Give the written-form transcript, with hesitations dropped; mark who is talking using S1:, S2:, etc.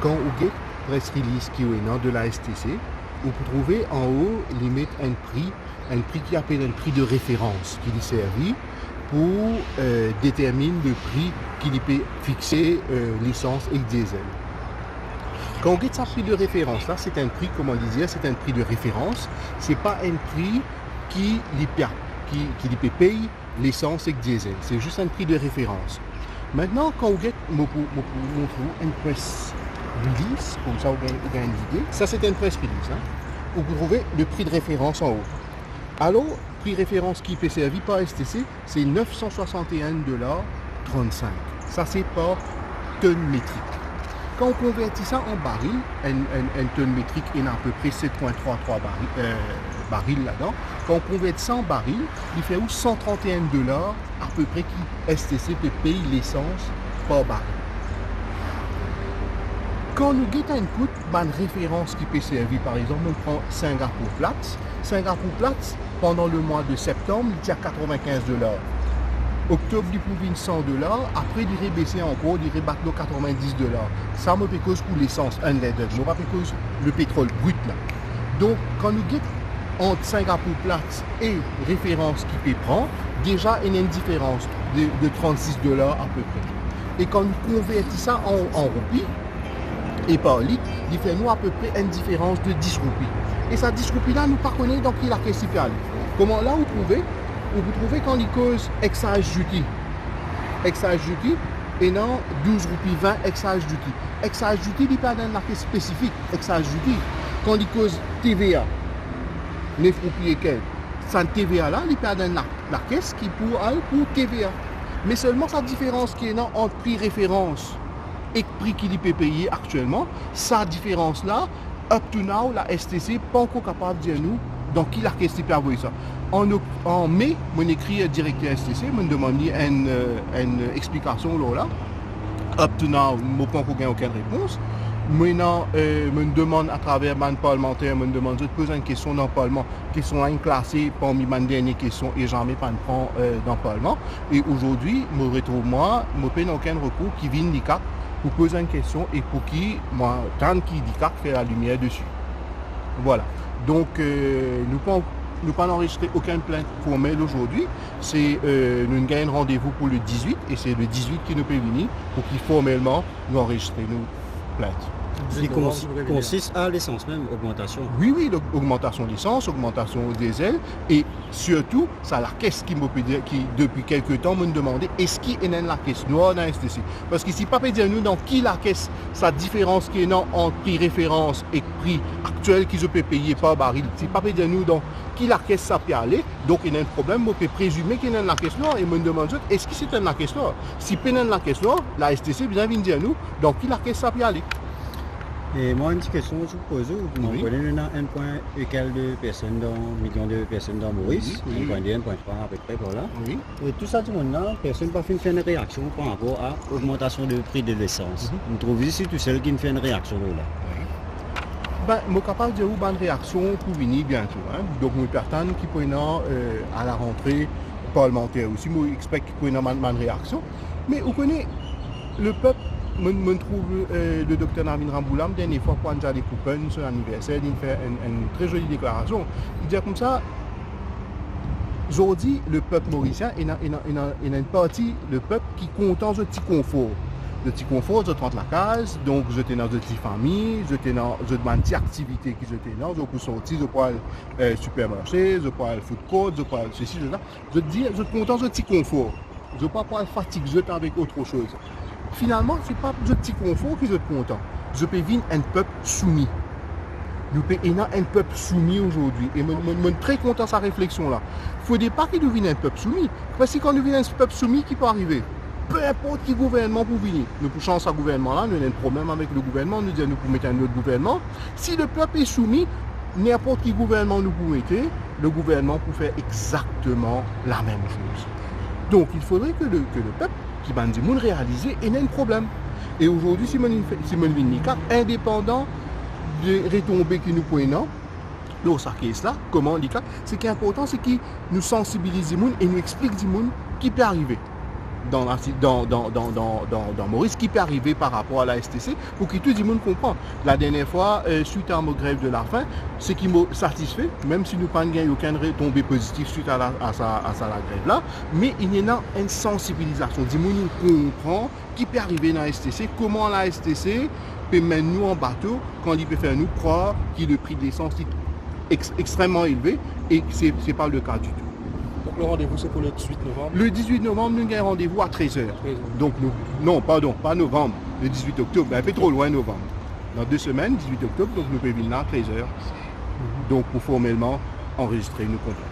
S1: quand vous avez press release qui est de la STC, vous pouvez trouver en haut limite un prix qui appelle un prix de référence qui est servi pour déterminer le prix qu'il peut fixer l'essence et diesel. Quand on regarde ce prix de référence, là, c'est un prix, comme on disait, c'est un prix de référence. Ce n'est pas un prix qui peut payer l'essence et le diesel. C'est juste un prix de référence. Maintenant, quand on regarde une press release, comme ça, on a une idée. Ça, c'est un press release. Hein. Vous trouvez le prix de référence en haut. Alors, prix référence qui peut servir par STC, c'est 961,35 $. Ça, c'est par tonne métrique. Quand on convertit ça en baril, une tonne métrique est à peu près 7,33 barils là-dedans. Quand on convertit ça en baril, il fait où 131 $ à peu près qui STC peut payer l'essence par baril. Quand nous guettons un coup, une référence qui peut servir, par exemple, on prend Singapour Platts. Singapour Platts, pendant le mois de septembre, il est à 95 $. Octobre, il pouvait 100 $. Après, il irait baisser encore, il irait battre 90 $. Ça me fait cause pour l'essence, un leader. Je ne pas cause le pétrole brut là. Donc, quand nous guettons entre Singapour Platts et référence qui peut prendre, déjà, il y a une différence de 36 $ à peu près. Et quand nous convertissons ça en roupies, et par litre, il fait nous à peu près une différence de 10 roupies. Et cette 10 roupies là, nous ne connaissons pas donc il a qu'est-ce qu'il aller. Comment là vous trouvez quand il cause excise duty. Excise duty et non 12 roupies 20 excise duty. Excise duty, il pas dans la caisse spécifique. Excise duty, quand il cause TVA, 9 roupies et quelques. Cette TVA là, il pas dans la caisse qui pour TVA. Mais seulement sa différence qui est entre prix référence et le prix qu'il peut payer actuellement, sa différence-là, up to now, la STC n'est pas encore capable de dire nous dans qui la question peut avoir ça. En mai, mon écrit directeur STC, me demandé une explication là. Up to now, je n'ai pas encore aucune réponse. Maintenant, me demande à travers le parlementaire, me demande de poser une question dans le Parlement, question classée parmi mes dernières questions et jamais pas prendre dans le Parlement. Et aujourd'hui, je retrouve je n'ai aucun recours qui vient d'ICAC pour poser une question et pour qui, moi, tant qui d'ICAC fait la lumière dessus. Voilà. Donc, nous pas enregistré aucune plainte formelle aujourd'hui. C'est nous gagnons rendez-vous pour le 18 et c'est le 18 qui nous peut venir pour qu'il formellement nous enregistrer nos plaintes.
S2: Qui consiste à l'essence même, augmentation.
S1: Oui, augmentation d'essence, augmentation diesel et surtout, ça la caisse qui depuis quelques temps me demandait est-ce qu'il y a la caisse noire dans STC. Parce qu'ici, pas dire nous dans qui la caisse, sa différence qui est entre prix référence et prix actuel qu'ils peuvent payer par baril. Si pas dire nous dans qui la caisse ça peut aller, donc il y a un problème, on peut présumer qu'il y a la caisse noire et me demande est-ce que c'est la caisse noire. Si il y a la caisse noire, la STC vient dire nous dans qui la caisse ça peut aller.
S2: Et moi, une petite question que je vous pose, vous connaissez un point égal de personnes millions de personnes dans Maurice, 1.2, 1.3 à peu près par là. Oui. Et tout ça, tout le monde là, personne n'a fait une réaction par rapport à l'augmentation du prix de l'essence. Vous trouvez ici tout seul qui fait une réaction là.
S1: Ben, je suis capable de dire une réaction pour venir bientôt. Hein. Donc, je suis qui peut à la rentrée parlementaire aussi. Je expecte qu'il peut y avoir une réaction. Mais vous connaissez, le peuple, je trouve le docteur Navin Ramboulam, dernière fois, quand j'ai des coupons sur l'anniversaire, il fait une très jolie déclaration. Il dit comme ça, aujourd'hui, le peuple mauricien, il y a une partie, le peuple qui est content de petit confort. De petit confort, je rentre la case, donc je suis dans une petite famille, je suis dans une petite activité qui je suis dans, je peux sortir, je peux aller au supermarché, je peux aller au food court, je peux aller ceci, cela. Je dis, je suis content de petit confort. Je ne peux pas être fatigué avec autre chose. Finalement, ce n'est pas de petit confort que je suis content. Je peux vivre un peuple soumis. Nous avons un peuple soumis aujourd'hui. Et je suis très content de sa réflexion-là. Il ne faut pas qu'il devienne un peuple soumis. Parce que quand nous devient un peuple soumis, qui peut arriver? Peu importe qui gouvernement pour venir. Nous pouvons changer ce gouvernement-là, nous avons un problème avec le gouvernement, nous disons nous pouvons mettre un autre gouvernement. Si le peuple est soumis, n'importe quel gouvernement nous pouvons mettre, le gouvernement peut faire exactement la même chose. Donc il faudrait que le peuple qui va nous réaliser et n'a un problème. Et aujourd'hui, si mon Vinica, indépendant des retombées que nous prenons, dans sa caisse-là, comment on dit, ce qui est important, c'est qu'il nous sensibilise et nous explique qui peut arriver. dans Maurice qui peut arriver par rapport à la STC pour que tout le monde comprenne. La dernière fois, suite à ma grève de la faim, ce qui m'a satisfait, même si nous n'avons pas aucun retombée positive suite à la grève là, mais il y a une sensibilisation. Du monde comprend qui peut arriver dans la STC, comment la STC peut mettre nous en bateau quand il peut faire nous croire que le prix de l'essence est extrêmement élevé et ce n'est pas le cas du tout.
S3: Donc le rendez-vous c'est pour le 18 novembre.
S1: Le 18 novembre, nous avons un rendez-vous à 13h. Donc pas novembre, le 18 octobre, ben, un peu trop loin novembre. Dans 2 semaines, 18 octobre, donc nous pouvons venir là à 13h. Donc pour formellement enregistrer nos contacts.